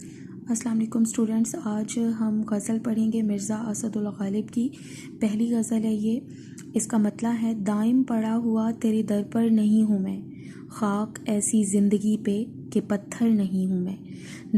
السلام علیکم اسٹوڈنٹس، آج ہم غزل پڑھیں گے مرزا اسد اللہ غالب کی۔ پہلی غزل ہے یہ، اس کا مطلب ہے دائم پڑا ہوا تیرے در پر نہیں ہوں میں، خاک ایسی زندگی پہ کہ پتھر نہیں ہوں میں۔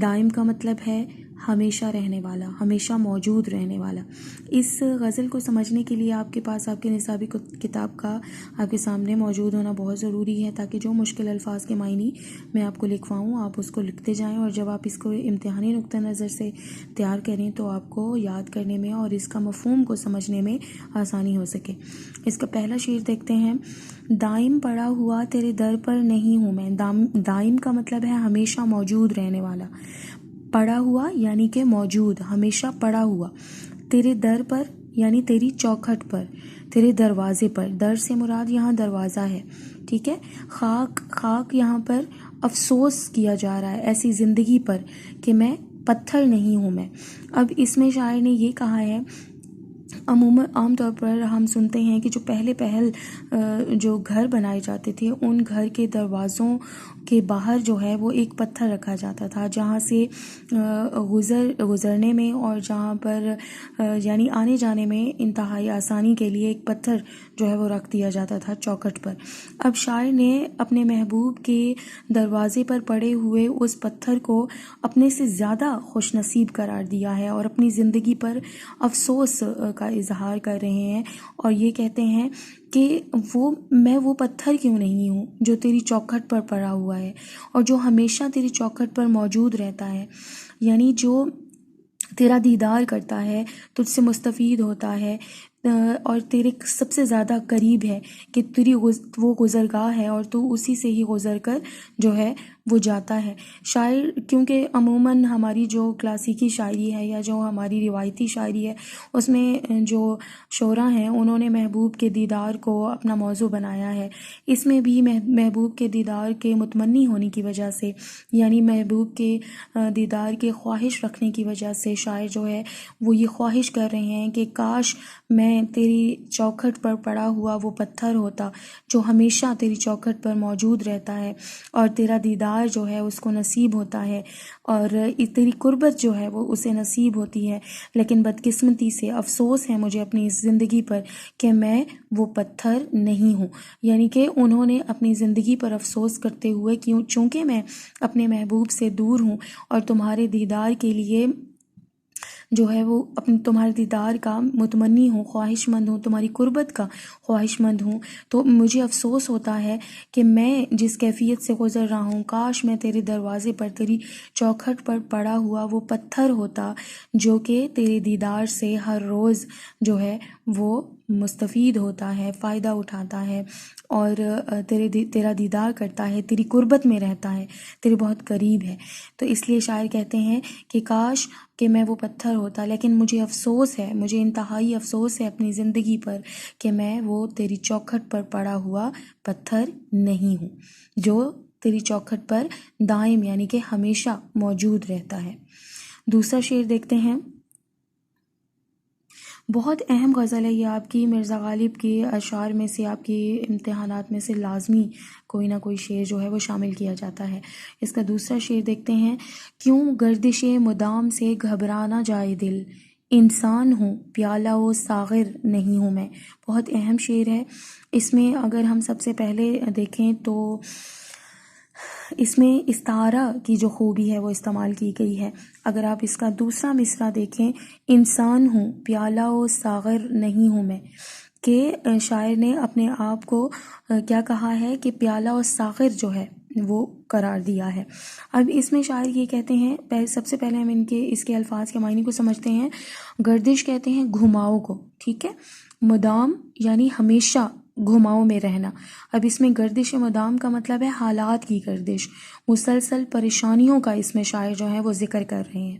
دائم کا مطلب ہے ہمیشہ رہنے والا، ہمیشہ موجود رہنے والا۔ اس غزل کو سمجھنے کے لیے آپ کے پاس آپ کے نصابی کتاب کا آپ کے سامنے موجود ہونا بہت ضروری ہے، تاکہ جو مشکل الفاظ کے معنی میں آپ کو لکھواؤں آپ اس کو لکھتے جائیں، اور جب آپ اس کو امتحانی نقطہ نظر سے تیار کریں تو آپ کو یاد کرنے میں اور اس کا مفہوم کو سمجھنے میں آسانی ہو سکے۔ اس کا پہلا شعر دیکھتے ہیں۔ دائم پڑا ہوا تیرے در پر نہیں ہوں میں۔ دائم کا مطلب ہے ہمیشہ موجود رہنے والا، پڑا ہوا یعنی کہ موجود، ہمیشہ پڑا ہوا، تیرے در پر یعنی تیری چوکھٹ پر، تیرے دروازے پر۔ در سے مراد یہاں دروازہ ہے، ٹھیک ہے۔ خاک یہاں پر افسوس کیا جا رہا ہے ایسی زندگی پر کہ میں پتھر نہیں ہوں میں۔ اب اس میں شاعر نے یہ کہا ہے، عام طور پر ہم سنتے ہیں کہ جو پہل جو گھر بنائے جاتے تھے ان گھر کے دروازوں کے باہر جو ہے وہ ایک پتھر رکھا جاتا تھا، جہاں سے گزرنے میں اور جہاں پر یعنی آنے جانے میں انتہائی آسانی کے لیے ایک پتھر جو ہے وہ رکھ دیا جاتا تھا چوکھٹ پر۔ اب شاعر نے اپنے محبوب کے دروازے پر پڑے ہوئے اس پتھر کو اپنے سے زیادہ خوش نصیب قرار دیا ہے، اور اپنی زندگی پر افسوس کا اظہار کر رہے ہیں، اور یہ کہتے ہیں کہ میں وہ پتھر کیوں نہیں ہوں جو تیری چوکھٹ پر پڑا ہوا ہے، اور جو ہمیشہ تیری چوکھٹ پر موجود رہتا ہے، یعنی جو تیرا دیدار کرتا ہے، تجھ سے مستفید ہوتا ہے، اور تیرے سب سے زیادہ قریب ہے، کہ تیری وہ گزرگاہ ہے اور تو اسی سے ہی گزر کر جو ہے وہ جاتا ہے۔ شاعر کیونکہ عموماً ہماری جو کلاسیکی شاعری ہے یا جو ہماری روایتی شاعری ہے اس میں جو شعراء ہیں انہوں نے محبوب کے دیدار کو اپنا موضوع بنایا ہے، اس میں بھی محبوب کے دیدار کے متمنی ہونے کی وجہ سے، یعنی محبوب کے دیدار کے خواہش رکھنے کی وجہ سے شاعر جو ہے وہ یہ خواہش کر رہے ہیں کہ کاش میں تیری چوکھٹ پر پڑا ہوا وہ پتھر ہوتا جو ہمیشہ تیری چوکھٹ پر موجود رہتا ہے، اور تیرا دیدار جو ہے اس کو نصیب ہوتا ہے، اور تیری قربت جو ہے وہ اسے نصیب ہوتی ہے۔ لیکن بدقسمتی سے افسوس ہے مجھے اپنی اس زندگی پر کہ میں وہ پتھر نہیں ہوں، یعنی کہ انہوں نے اپنی زندگی پر افسوس کرتے ہوئے چونکہ میں اپنے محبوب سے دور ہوں اور تمہارے دیدار کے لیے جو ہے وہ تمہارے دیدار کا متمنی ہوں، خواہش مند ہوں، تمہاری قربت کا خواہش مند ہوں، تو مجھے افسوس ہوتا ہے کہ میں جس کیفیت سے گزر رہا ہوں کاش میں تیرے دروازے پر، تیری چوکھٹ پر پڑا ہوا وہ پتھر ہوتا جو کہ تیرے دیدار سے ہر روز جو ہے وہ مستفید ہوتا ہے، فائدہ اٹھاتا ہے، اور تیرا دیدار کرتا ہے، تیری قربت میں رہتا ہے، تیرے بہت قریب ہے۔ تو اس لیے شاعر کہتے ہیں کہ کاش کہ میں وہ پتھر ہوتا، لیکن مجھے افسوس ہے، مجھے انتہائی افسوس ہے اپنی زندگی پر کہ میں وہ تیری چوکھٹ پر پڑا ہوا پتھر نہیں ہوں جو تیری چوکھٹ پر دائم یعنی کہ ہمیشہ موجود رہتا ہے۔ دوسرا شعر دیکھتے ہیں۔ بہت اہم غزل ہے یہ، آپ کی مرزا غالب کے اشعار میں سے، آپ کے امتحانات میں سے لازمی کوئی نہ کوئی شعر جو ہے وہ شامل کیا جاتا ہے۔ اس کا دوسرا شعر دیکھتے ہیں۔ کیوں گردش مدام سے گھبرا نہ جائے دل، انسان ہوں پیالہ و ساغر نہیں ہوں میں۔ بہت اہم شعر ہے۔ اس میں اگر ہم سب سے پہلے دیکھیں تو اس میں استعارہ کی جو خوبی ہے وہ استعمال کی گئی ہے۔ اگر آپ اس کا دوسرا مصرع دیکھیں، انسان ہوں پیالہ و ساغر نہیں ہوں میں، کہ شاعر نے اپنے آپ کو کیا کہا ہے کہ پیالہ و ساغر جو ہے وہ قرار دیا ہے۔ اب اس میں شاعر یہ کہتے ہیں، سب سے پہلے ہم اس کے الفاظ کے معنی کو سمجھتے ہیں۔ گردش کہتے ہیں گھماؤ کو، ٹھیک ہے۔ مدام یعنی ہمیشہ گھماؤ میں رہنا۔ اب اس میں گردش مدام کا مطلب ہے حالات کی گردش، مسلسل پریشانیوں کا اس میں شاعر جو ہے وہ ذکر کر رہے ہیں۔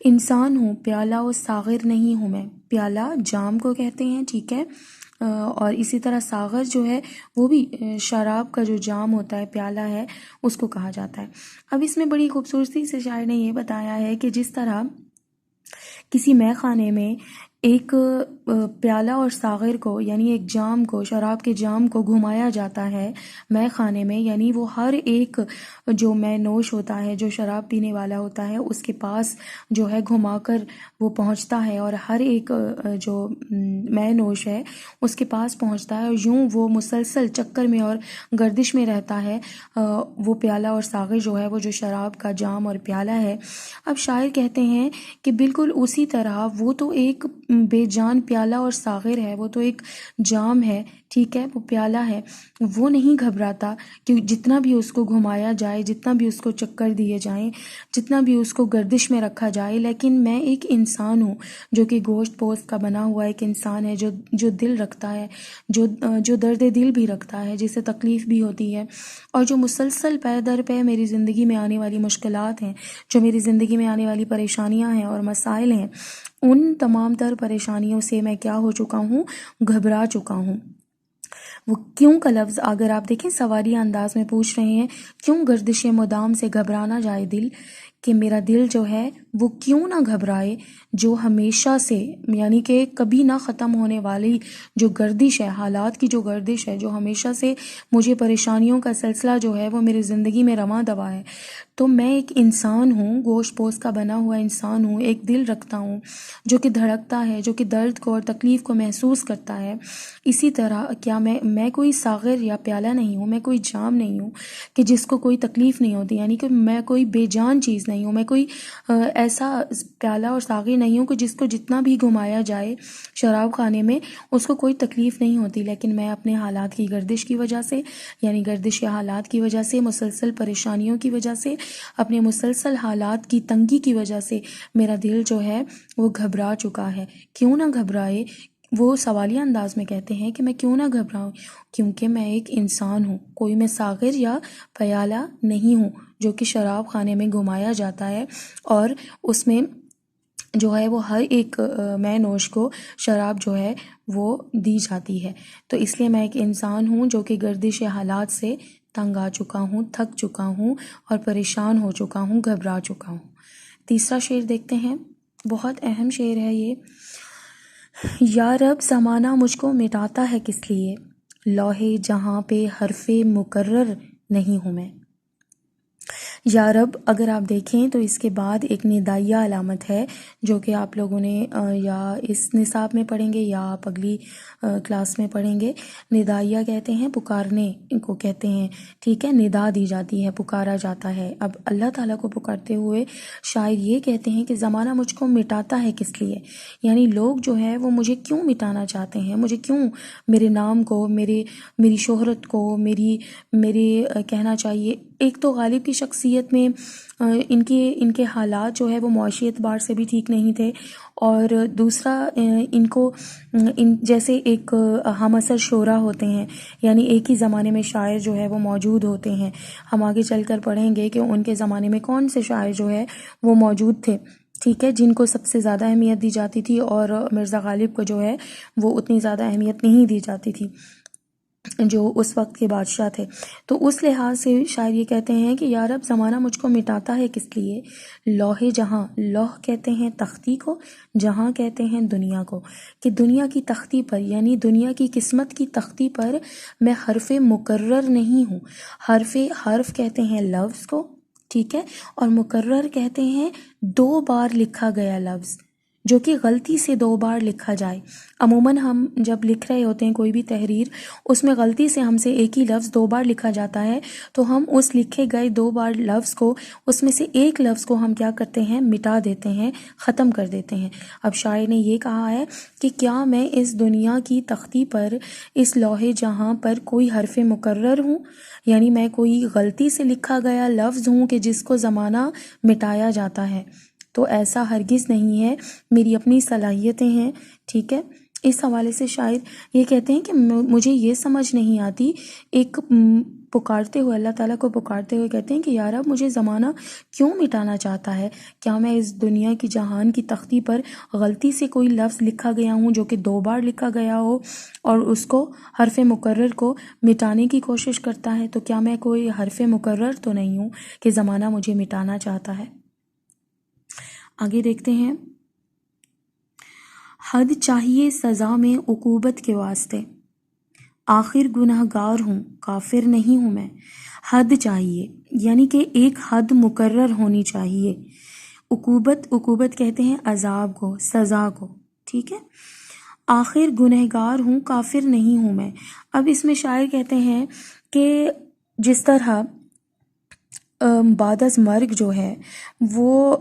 انسان ہوں پیالہ و ساغر نہیں ہوں میں، پیالہ جام کو کہتے ہیں، ٹھیک ہے، اور اسی طرح ساغر جو ہے وہ بھی شراب کا جو جام ہوتا ہے، پیالہ ہے، اس کو کہا جاتا ہے۔ اب اس میں بڑی خوبصورتی سے شاعر نے یہ بتایا ہے کہ جس طرح کسی مے خانے میں ایک پیالہ اور ساغر کو یعنی ایک جام کو، شراب کے جام کو گھمایا جاتا ہے مے خانے میں، یعنی وہ ہر ایک جو مے نوش ہوتا ہے، جو شراب پینے والا ہوتا ہے، اس کے پاس جو ہے گھما کر وہ پہنچتا ہے، اور ہر ایک جو مے نوش ہے اس کے پاس پہنچتا ہے، اور یوں وہ مسلسل چکر میں اور گردش میں رہتا ہے وہ پیالہ اور ساغر جو ہے، وہ جو شراب کا جام اور پیالہ ہے۔ اب شاعر کہتے ہیں کہ بالکل اسی طرح وہ تو ایک بے جان پیالہ اور ساغر ہے، وہ تو ایک جام ہے، ٹھیک ہے، وہ پیالہ ہے، وہ نہیں گھبراتا کہ جتنا بھی اس کو گھمایا جائے، جتنا بھی اس کو چکر دیے جائیں، جتنا بھی اس کو گردش میں رکھا جائے، لیکن میں ایک انسان ہوں جو کہ گوشت پوست کا بنا ہوا ایک انسان ہے، جو دل رکھتا ہے، جو درد دل بھی رکھتا ہے، جسے تکلیف بھی ہوتی ہے، اور جو مسلسل پے در پے میری زندگی میں آنے والی مشکلات ہیں، جو میری زندگی میں آنے والی پریشانیاں ہیں اور مسائل ہیں، ان تمام تر پریشانیوں سے میں کیا ہو چکا ہوں، گھبرا چکا ہوں۔ وہ کیوں کا لفظ اگر آپ دیکھیں سوالیہ انداز میں پوچھ رہے ہیں، کیوں گردش مدام سے گھبرانا جائے دل، کہ میرا دل جو ہے وہ کیوں نہ گھبرائے، جو ہمیشہ سے یعنی کہ کبھی نہ ختم ہونے والی جو گردش ہے، حالات کی جو گردش ہے، جو ہمیشہ سے مجھے پریشانیوں کا سلسلہ جو ہے وہ میری زندگی میں رواں دوا ہے، تو میں ایک انسان ہوں، گوشت پوست کا بنا ہوا انسان ہوں، ایک دل رکھتا ہوں جو کہ دھڑکتا ہے، جو کہ درد کو اور تکلیف کو محسوس کرتا ہے۔ اسی طرح کیا میں کوئی ساغر یا پیالہ نہیں ہوں، میں کوئی جام نہیں ہوں کہ جس کو کوئی تکلیف نہیں ہوتی، یعنی کہ میں کوئی بے جان چیز نہیں ہوں، میں کوئی ایسا پیالہ اور ساغر نہیں ہوں کہ جس کو جتنا بھی گھمایا جائے شراب خانے میں اس کو کوئی تکلیف نہیں ہوتی، لیکن میں اپنے حالات کی گردش کی وجہ سے، یعنی گردش یا حالات کی وجہ سے، مسلسل پریشانیوں کی وجہ سے، اپنے مسلسل حالات کی تنگی کی وجہ سے میرا دل جو ہے وہ گھبرا چکا ہے۔ کیوں نہ گھبرائے، وہ سوالیہ انداز میں کہتے ہیں کہ میں کیوں نہ گھبراؤں، کیونکہ میں ایک انسان ہوں، کوئی میں ساغر یا پیالہ نہیں ہوں جو کہ شراب خانے میں گھمایا جاتا ہے، اور اس میں جو ہے وہ ہر ایک مے نوش کو شراب جو ہے وہ دی جاتی ہے۔ تو اس لیے میں ایک انسان ہوں جو کہ گردش حالات سے تنگ آ چکا ہوں، تھک چکا ہوں اور پریشان ہو چکا ہوں، گھبرا چکا ہوں۔ تیسرا شعر دیکھتے ہیں، بہت اہم شعر ہے یہ۔ یا رب زمانہ مجھ کو مٹاتا ہے کس لیے، لوح جہاں پہ حرف مقرر نہیں ہوں میں۔ یا رب اگر آپ دیکھیں تو اس کے بعد ایک ندائیہ علامت ہے جو کہ آپ لوگوں نے یا اس نصاب میں پڑھیں گے یا آپ اگلی کلاس میں پڑھیں گے۔ ندائیہ کہتے ہیں پکارنے کو کہتے ہیں، ٹھیک ہے، ندا دی جاتی ہے، پکارا جاتا ہے۔ اب اللہ تعالیٰ کو پکارتے ہوئے شاعر یہ کہتے ہیں کہ زمانہ مجھ کو مٹاتا ہے کس لیے، یعنی لوگ جو ہے وہ مجھے کیوں مٹانا چاہتے ہیں، مجھے کیوں میرے نام کو، میری شہرت کو، میرے کہنا چاہیے ایک تو غالب کی شخصیت میں ان کے حالات جو ہے وہ معاشی اعتبار سے بھی ٹھیک نہیں تھے، اور دوسرا ان کو جیسے ایک ہم عصر شعراء ہوتے ہیں، یعنی ایک ہی زمانے میں شاعر جو ہے وہ موجود ہوتے ہیں۔ ہم آگے چل کر پڑھیں گے کہ ان کے زمانے میں کون سے شاعر جو ہے وہ موجود تھے، ٹھیک ہے، جن کو سب سے زیادہ اہمیت دی جاتی تھی، اور مرزا غالب کو جو ہے وہ اتنی زیادہ اہمیت نہیں دی جاتی تھی جو اس وقت کے بادشاہ تھے۔ تو اس لحاظ سے شاعر یہ کہتے ہیں کہ یا رب زمانہ مجھ کو مٹاتا ہے کس لیے، لوح جہاں، لوح کہتے ہیں تختی کو، جہاں کہتے ہیں دنیا کو، کہ دنیا کی تختی پر یعنی دنیا کی قسمت کی تختی پر میں حرف مقرر نہیں ہوں۔ حرف کہتے ہیں لفظ کو، ٹھیک ہے، اور مقرر کہتے ہیں 2 بار لکھا گیا لفظ، جو کہ غلطی سے 2 بار لکھا جائے۔ عموماً ہم جب لکھ رہے ہوتے ہیں کوئی بھی تحریر، اس میں غلطی سے ہم سے ایک ہی لفظ 2 بار لکھا جاتا ہے، تو ہم اس لکھے گئے 2 بار لفظ کو، اس میں سے ایک لفظ کو ہم کیا کرتے ہیں، مٹا دیتے ہیں، ختم کر دیتے ہیں۔ اب شاعر نے یہ کہا ہے کہ کیا میں اس دنیا کی تختی پر، اس لوح جہاں پر کوئی حرف مقرر ہوں، یعنی میں کوئی غلطی سے لکھا گیا لفظ ہوں کہ جس کو زمانہ مٹایا جاتا ہے؟ تو ایسا ہرگز نہیں ہے، میری اپنی صلاحیتیں ہیں، ٹھیک ہے۔ اس حوالے سے شاعر یہ کہتے ہیں کہ مجھے یہ سمجھ نہیں آتی، ایک پکارتے ہوئے، اللہ تعالیٰ کو پکارتے ہوئے کہتے ہیں کہ یا رب مجھے زمانہ کیوں مٹانا چاہتا ہے، کیا میں اس دنیا کی جہان کی تختی پر غلطی سے کوئی لفظ لکھا گیا ہوں جو کہ 2 بار لکھا گیا ہو، اور اس کو حرف مقرر کو مٹانے کی کوشش کرتا ہے؟ تو کیا میں کوئی حرف مقرر تو نہیں ہوں کہ زمانہ مجھے مٹانا چاہتا ہے؟ آگے دیکھتے ہیں، حد چاہیے سزا میں عقوبت کے واسطے، آخر گناہ گار ہوں کافر نہیں ہوں میں۔ حد چاہیے یعنی کہ ایک حد مقرر ہونی چاہیے۔ عقوبت کہتے ہیں عذاب کو، سزا کو، ٹھیک ہے۔ آخر گنہگار ہوں کافر نہیں ہوں میں۔ اب اس میں شاعر کہتے ہیں کہ جس طرح بعد از مرگ جو ہے وہ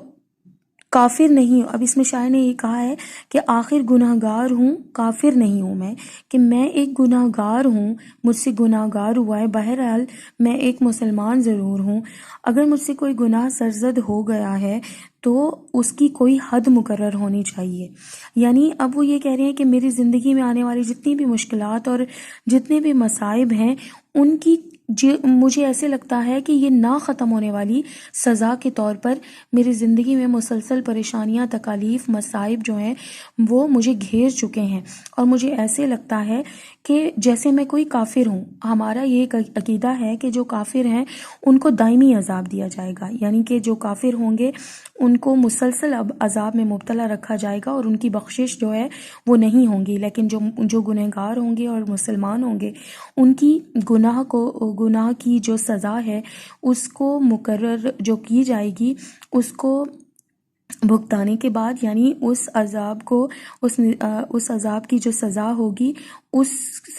کافر نہیں، اب اس میں شاعر نے یہ کہا ہے کہ آخر گناہ گار ہوں کافر نہیں ہوں میں، کہ میں ایک گناہ گار ہوں، مجھ سے گناہ گار ہوا ہے، بہرحال میں ایک مسلمان ضرور ہوں۔ اگر مجھ سے کوئی گناہ سرزد ہو گیا ہے تو اس کی کوئی حد مقرر ہونی چاہیے۔ یعنی اب وہ یہ کہہ رہے ہیں کہ میری زندگی میں آنے والی جتنی بھی مشکلات اور جتنے بھی مصائب ہیں ان کی مجھے ایسے لگتا ہے کہ یہ نہ ختم ہونے والی سزا کے طور پر میری زندگی میں مسلسل پریشانیاں، تکالیف، مصائب جو ہیں وہ مجھے گھیر چکے ہیں، اور مجھے ایسے لگتا ہے کہ جیسے میں کوئی کافر ہوں۔ ہمارا یہ عقیدہ ہے کہ جو کافر ہیں ان کو دائمی عذاب دیا جائے گا، یعنی کہ جو کافر ہوں گے ان کو مسلسل اب عذاب میں مبتلا رکھا جائے گا اور ان کی بخشش جو ہے وہ نہیں ہوں گی، لیکن جو گنہگار ہوں گے اور مسلمان ہوں گے ان کی گناہ کی جو سزا ہے اس کو مقرر جو کی جائے گی اس کو بھگتانے کے بعد، یعنی اس عذاب کی جو سزا ہوگی اس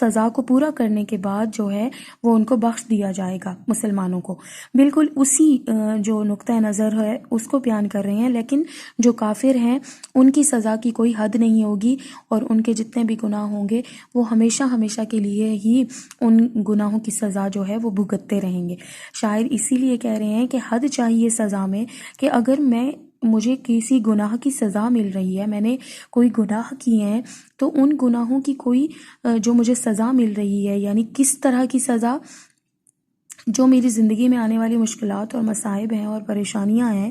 سزا کو پورا کرنے کے بعد جو ہے وہ ان کو بخش دیا جائے گا مسلمانوں کو۔ بالکل اسی جو نقطہ نظر ہے اس کو بیان کر رہے ہیں، لیکن جو کافر ہیں ان کی سزا کی کوئی حد نہیں ہوگی اور ان کے جتنے بھی گناہ ہوں گے وہ ہمیشہ ہمیشہ کے لیے ہی ان گناہوں کی سزا جو ہے وہ بھگتتے رہیں گے۔ شاعر اسی لیے کہہ رہے ہیں کہ حد چاہیے سزا میں، کہ اگر مجھے کسی گناہ کی سزا مل رہی ہے، میں نے کوئی گناہ کیے ہیں تو ان گناہوں کی کوئی جو مجھے سزا مل رہی ہے، یعنی کس طرح کی سزا، جو میری زندگی میں آنے والی مشکلات اور مصائب ہیں اور پریشانیاں ہیں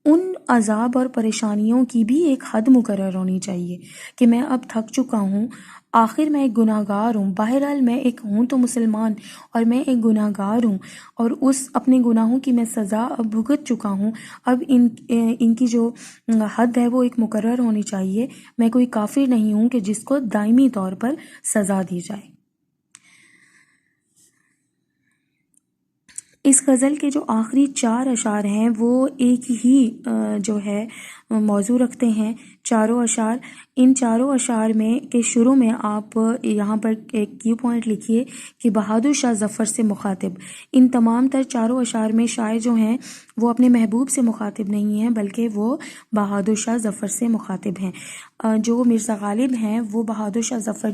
ان عذاب اور پریشانیوں کی بھی ایک حد مقرر ہونی چاہیے کہ میں اب تھک چکا ہوں، آخر میں ایک گناہ گار ہوں، بہرحال میں ایک ہوں تو مسلمان اور میں ایک گناہ گار ہوں اور اس اپنے گناہوں کی میں سزا اب بھگت چکا ہوں، اب ان کی جو حد ہے وہ ایک مقرر ہونی چاہیے، میں کوئی کافر نہیں ہوں کہ جس کو دائمی طور پر سزا دی جائے۔ اس غزل کے جو آخری 4 اشعار ہیں وہ ایک ہی جو ہے موضوع رکھتے ہیں، چاروں اشعار۔ ان چاروں اشعار میں کے شروع میں آپ یہاں پر ایک کیو پوائنٹ لکھیے کہ بہادر شاہ ظفر سے مخاطب۔ ان تمام تر چاروں اشعار میں شاعر جو ہیں وہ اپنے محبوب سے مخاطب نہیں ہیں بلکہ وہ بہادر شاہ ظفر سے مخاطب ہیں۔ جو مرزا غالب ہیں وہ بہادر شاہ ظفر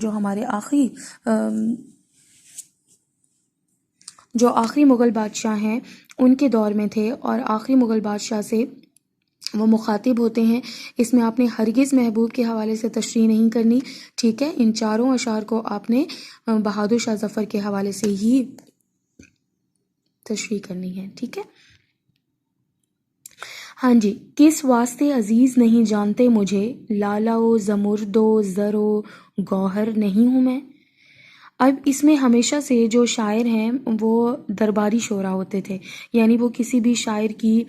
جو آخری مغل بادشاہ ہیں ان کے دور میں تھے اور آخری مغل بادشاہ سے وہ مخاطب ہوتے ہیں۔ اس میں آپ نے ہرگز محبوب کے حوالے سے تشریح نہیں کرنی، ٹھیک ہے۔ ان چاروں اشعار کو آپ نے بہادر شاہ ظفر کے حوالے سے ہی تشریح کرنی ہے، ٹھیک ہے۔ ہاں جی، کس واسطے عزیز نہیں جانتے مجھے، لالا و زمرد و زر و گوہر نہیں ہوں میں۔ اب اس میں ہمیشہ سے جو شاعر ہیں وہ درباری شعراء ہوتے تھے، یعنی وہ کسی بھی شاعر کی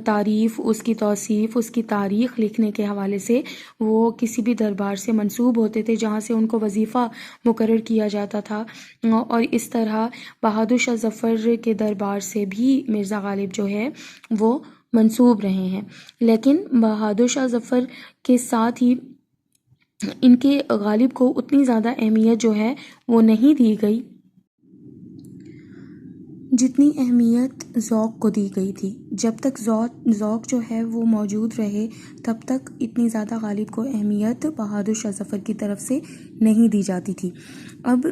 تعریف، اس کی توصیف، اس کی تاریخ لکھنے کے حوالے سے وہ کسی بھی دربار سے منسوب ہوتے تھے جہاں سے ان کو وظیفہ مقرر کیا جاتا تھا، اور اس طرح بہادر شاہ ظفر کے دربار سے بھی مرزا غالب جو ہے وہ منسوب رہے ہیں، لیکن بہادر شاہ ظفر کے ساتھ ہی ان کے غالب کو اتنی زیادہ اہمیت جو ہے وہ نہیں دی گئی جتنی اہمیت ذوق کو دی گئی تھی۔ جب تک ذوق جو ہے وہ موجود رہے تب تک اتنی زیادہ غالب کو اہمیت بہادر شاہ ظفر کی طرف سے نہیں دی جاتی تھی۔ اب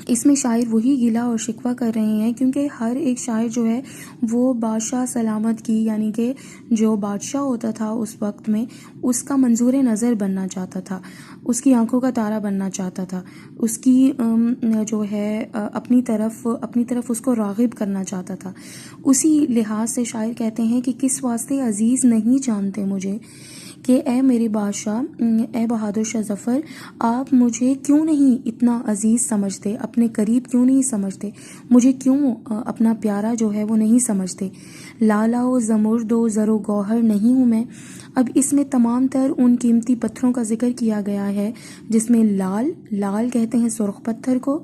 اس میں شاعر وہی گلہ اور شکوہ کر رہے ہیں کیونکہ ہر ایک شاعر جو ہے وہ بادشاہ سلامت کی، یعنی کہ جو بادشاہ ہوتا تھا اس وقت میں اس کا منظور نظر بننا چاہتا تھا، اس کی آنکھوں کا تارا بننا چاہتا تھا، اس کی جو ہے اپنی طرف اس کو راغب کرنا چاہتا تھا۔ اسی لحاظ سے شاعر کہتے ہیں کہ کس واسطے عزیز نہیں جانتے مجھے، کہ اے میرے بادشاہ، اے بہادر شاہ ظفر، آپ مجھے کیوں نہیں اتنا عزیز سمجھتے، اپنے قریب کیوں نہیں سمجھتے، مجھے کیوں اپنا پیارا جو ہے وہ نہیں سمجھتے۔ لالا و زمرد و زر و گوہر نہیں ہوں میں۔ اب اس میں تمام تر ان قیمتی پتھروں کا ذکر کیا گیا ہے جس میں لال کہتے ہیں سرخ پتھر کو،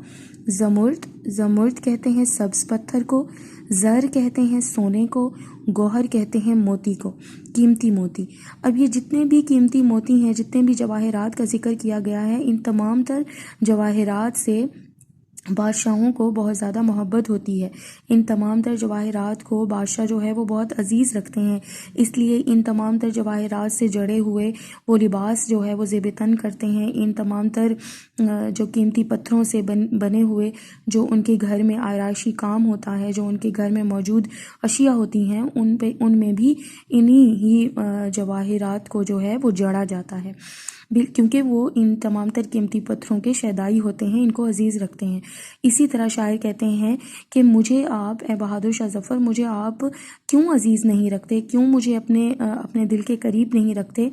زمرد کہتے ہیں سبز پتھر کو، زر کہتے ہیں سونے کو، گوہر کہتے ہیں موتی کو، قیمتی موتی۔ اب یہ جتنے بھی قیمتی موتی ہیں، جتنے بھی جواہرات کا ذکر کیا گیا ہے، ان تمام تر جواہرات سے بادشاہوں کو بہت زیادہ محبت ہوتی ہے۔ ان تمام تر جواہرات کو بادشاہ جو ہے وہ بہت عزیز رکھتے ہیں، اس لیے ان تمام تر جواہرات سے جڑے ہوئے وہ لباس جو ہے وہ زیب تن کرتے ہیں۔ ان تمام تر جو قیمتی پتھروں سے بنے ہوئے جو ان کے گھر میں آرائشی کام ہوتا ہے، جو ان کے گھر میں موجود اشیاء ہوتی ہیں، ان میں بھی انہی ہی جواہرات کو جو ہے وہ جڑا جاتا ہے، کیونکہ وہ ان تمام تر قیمتی پتھروں کے شیدائی ہوتے ہیں، ان کو عزیز رکھتے ہیں۔ اسی طرح شاعر کہتے ہیں کہ مجھے آپ، اے بہادر شاہ ظفر، مجھے آپ کیوں عزیز نہیں رکھتے، کیوں مجھے اپنے دل کے قریب نہیں رکھتے؟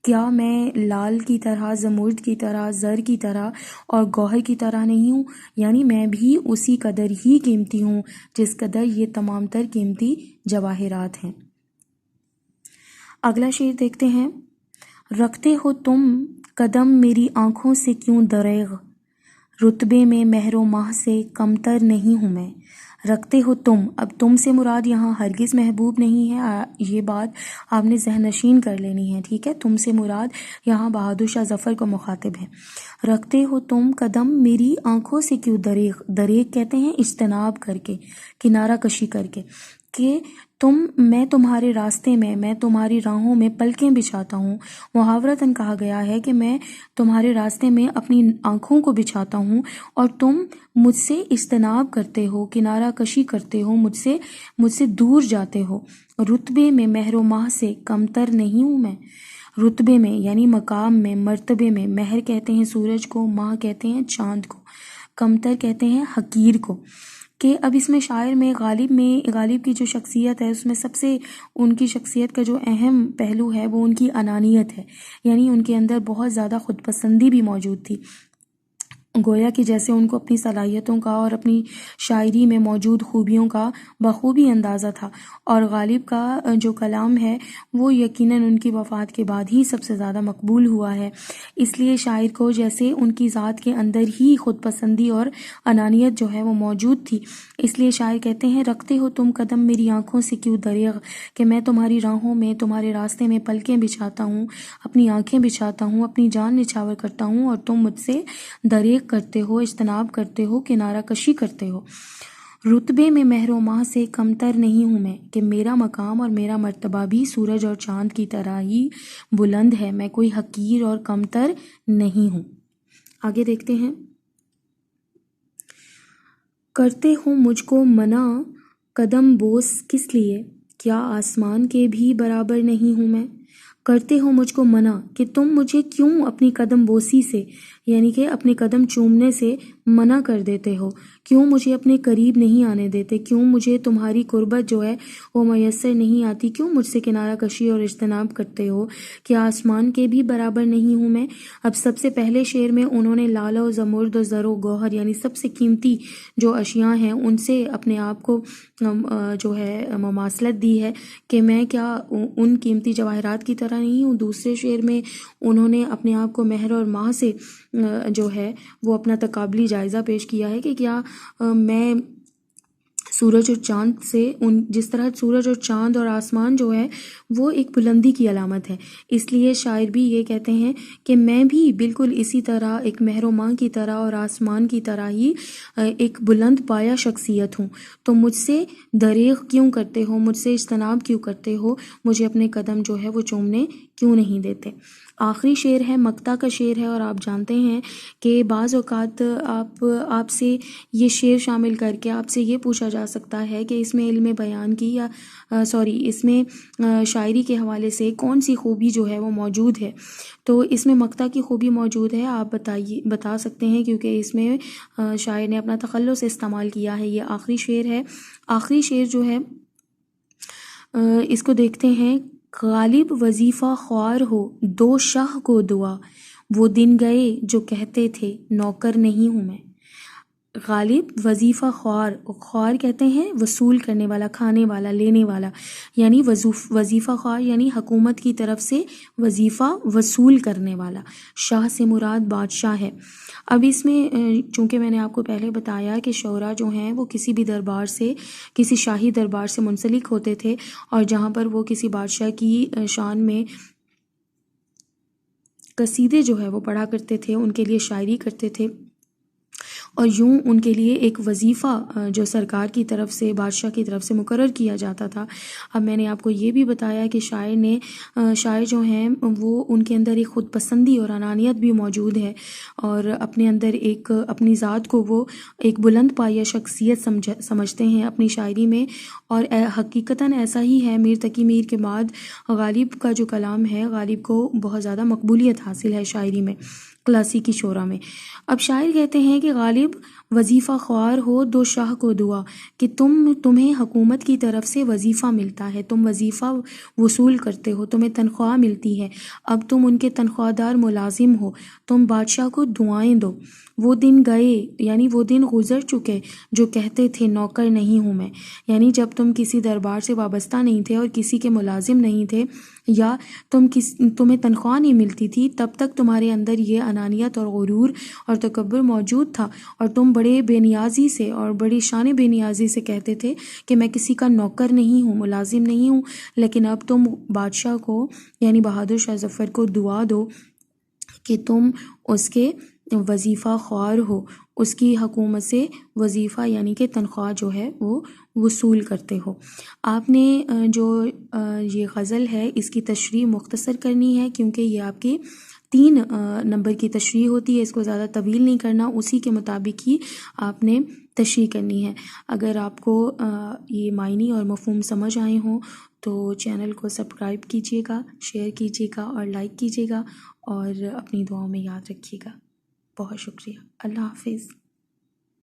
کیا میں لال کی طرح، زمرد کی طرح، زر کی طرح اور گوہر کی طرح نہیں ہوں؟ یعنی میں بھی اسی قدر ہی قیمتی ہوں جس قدر یہ تمام تر قیمتی جواہرات ہیں۔ اگلا شعر دیکھتے ہیں۔ رکھتے ہو تم قدم میری آنکھوں سے کیوں دریغ، رتبے میں مہر و ماہ سے کمتر نہیں ہوں میں۔ رکھتے ہو تم، اب تم سے مراد یہاں ہرگز محبوب نہیں ہے، یہ بات آپ نے ذہن نشین کر لینی ہے، ٹھیک ہے؟ تم سے مراد یہاں بہادر شاہ ظفر کو مخاطب ہے۔ رکھتے ہو تم قدم میری آنکھوں سے کیوں دریغ کہتے ہیں اجتناب کر کے، کنارہ کشی کر کے، کہ میں تمہارے راستے میں تمہاری راہوں میں پلکیں بچھاتا ہوں۔ محاورتاً کہا گیا ہے کہ میں تمہارے راستے میں اپنی آنکھوں کو بچھاتا ہوں اور تم مجھ سے اجتناب کرتے ہو، کنارہ کشی کرتے ہو، مجھ سے دور جاتے ہو۔ رتبے میں مہر و ماہ سے کمتر نہیں ہوں میں۔ رتبے میں یعنی مقام میں، مرتبے میں، مہر کہتے ہیں سورج کو، ماہ کہتے ہیں چاند کو، کمتر کہتے ہیں حقیر کو۔ کہ اب اس میں شاعر میں غالب کی جو شخصیت ہے، اس میں سب سے ان کی شخصیت کا جو اہم پہلو ہے وہ ان کی انانیت ہے، یعنی ان کے اندر بہت زیادہ خود پسندی بھی موجود تھی، گویا کہ جیسے ان کو اپنی صلاحیتوں کا اور اپنی شاعری میں موجود خوبیوں کا بخوبی اندازہ تھا۔ اور غالب کا جو کلام ہے وہ یقیناً ان کی وفات کے بعد ہی سب سے زیادہ مقبول ہوا ہے، اس لیے شاعر کو جیسے ان کی ذات کے اندر ہی خود پسندی اور انانیت جو ہے وہ موجود تھی، اس لیے شاعر کہتے ہیں رکھتے ہو تم قدم میری آنکھوں سے کیوں دریغ، کہ میں تمہاری راہوں میں، تمہارے راستے میں پلکیں بچھاتا ہوں، اپنی آنکھیں بچھاتا ہوں، اپنی جان نچھاور کرتا ہوں اور تم مجھ سے دریغ کرتے ہو، اجتناب کرتے ہو، کنارہ کشی کرتے ہو۔ رتبے میں مہر و ماہ سے کمتر نہیں ہوں میں، کہ میرا مقام اور میرا مرتبہ بھی سورج اور چاند کی طرح ہی بلند ہے، میں کوئی حقیر اور کمتر نہیں ہوں۔ آگے دیکھتے ہیں۔ کرتے ہو مجھ کو منع قدم بوس کس لیے، کیا آسمان کے بھی برابر نہیں ہوں میں۔ کرتے ہو مجھ کو منع کہ تم مجھے کیوں اپنی قدم بوسی سے، یعنی کہ اپنے قدم چومنے سے منع کر دیتے ہو، کیوں مجھے اپنے قریب نہیں آنے دیتے، کیوں مجھے تمہاری قربت جو ہے وہ میسر نہیں آتی، کیوں مجھ سے کنارہ کشی اور اجتناب کرتے ہو، کہ آسمان کے بھی برابر نہیں ہوں میں۔ اب سب سے پہلے شعر میں انہوں نے لال و زمرد و زر و گوہر یعنی سب سے قیمتی جو اشیاء ہیں ان سے اپنے آپ کو جو ہے مماثلت دی ہے کہ میں کیا ان قیمتی جواہرات کی طرح نہیں ہوں۔ دوسرے شعر میں انہوں نے اپنے آپ کو مہر اور ماہ سے جو ہے وہ اپنا تقابلی جائزہ پیش کیا ہے کہ کیا میں سورج اور چاند سے، جس طرح سورج اور چاند اور آسمان جو ہے وہ ایک بلندی کی علامت ہے، اس لیے شاعر بھی یہ کہتے ہیں کہ میں بھی بالکل اسی طرح ایک مہر و ماہ کی طرح اور آسمان کی طرح ہی ایک بلند پایہ شخصیت ہوں، تو مجھ سے دریغ کیوں کرتے ہو، مجھ سے اجتناب کیوں کرتے ہو، مجھے اپنے قدم جو ہے وہ چومنے کیوں نہیں دیتے۔ آخری شعر ہے، مقطع کا شعر ہے، اور آپ جانتے ہیں کہ بعض اوقات آپ سے یہ شعر شامل کر کے آپ سے یہ پوچھا جا سکتا ہے کہ اس میں علم بیان کی اس میں شاعری کے حوالے سے کون سی خوبی جو ہے وہ موجود ہے، تو اس میں مقطع کی خوبی موجود ہے، آپ بتا سکتے ہیں، کیونکہ اس میں شاعر نے اپنا تخلص استعمال کیا ہے۔ یہ آخری شعر ہے۔ آخری شعر جو ہے اس کو دیکھتے ہیں غالب وظیفہ خوار ہو دو شاہ کو دعا، وہ دن گئے جو کہتے تھے نوکر نہیں ہوں میں۔ غالب وظیفہ خوار، خوار کہتے ہیں وصول کرنے والا، کھانے والا، لینے والا، یعنی وظیفہ خوار یعنی حکومت کی طرف سے وظیفہ وصول کرنے والا۔ شاہ سے مراد بادشاہ ہے۔ اب اس میں چونکہ میں نے آپ کو پہلے بتایا کہ شعراء جو ہیں وہ کسی بھی دربار سے، کسی شاہی دربار سے منسلک ہوتے تھے، اور جہاں پر وہ کسی بادشاہ کی شان میں قصیدے جو ہے وہ پڑھا کرتے تھے، ان کے لیے شاعری کرتے تھے، اور یوں ان کے لیے ایک وظیفہ جو سرکار کی طرف سے، بادشاہ کی طرف سے مقرر کیا جاتا تھا۔ اب میں نے آپ کو یہ بھی بتایا کہ شاعر جو ہیں وہ ان کے اندر ایک خود پسندی اور انانیت بھی موجود ہے، اور اپنے اندر ایک اپنی ذات کو وہ ایک بلند پایہ شخصیت سمجھتے ہیں اپنی شاعری میں، اور حقیقتاً ایسا ہی ہے۔ میر تقی میر کے بعد غالب کا جو کلام ہے، غالب کو بہت زیادہ مقبولیت حاصل ہے شاعری میں، کلاسیکی شعراء میں۔ اب شاعر کہتے ہیں کہ غالب وظیفہ خوار ہو دو شاہ کو دعا، کہ تمہیں حکومت کی طرف سے وظیفہ ملتا ہے، تم وظیفہ وصول کرتے ہو، تمہیں تنخواہ ملتی ہے، اب تم ان کے تنخواہ دار ملازم ہو، تم بادشاہ کو دعائیں دو۔ وہ دن گئے یعنی وہ دن گزر چکے جو کہتے تھے نوکر نہیں ہوں میں، یعنی جب تم کسی دربار سے وابستہ نہیں تھے اور کسی کے ملازم نہیں تھے، یا تمہیں تنخواہ نہیں ملتی تھی، تب تک تمہارے اندر یہ انانیت اور غرور اور تکبر موجود تھا، اور تم بڑے بے نیازی سے اور بڑی شان بے نیازی سے کہتے تھے کہ میں کسی کا نوکر نہیں ہوں، ملازم نہیں ہوں۔ لیکن اب تم بادشاہ کو یعنی بہادر شاہ ظفر کو دعا دو کہ تم اس کے وظیفہ خوار ہو، اس کی حکومت سے وظیفہ یعنی کہ تنخواہ جو ہے وہ وصول کرتے ہو۔ آپ نے جو یہ غزل ہے اس کی تشریح مختصر کرنی ہے، کیونکہ یہ آپ کی 3 نمبر کی تشریح ہوتی ہے، اس کو زیادہ طویل نہیں کرنا، اسی کے مطابق ہی آپ نے تشریح کرنی ہے۔ اگر آپ کو یہ معنی اور مفہوم سمجھ آئے ہوں تو چینل کو سبسکرائب کیجیے گا، شیئر کیجیے گا اور لائک کیجیے گا، اور اپنی دعاؤں میں یاد رکھیے گا۔ بہت شکریہ۔ اللہ حافظ۔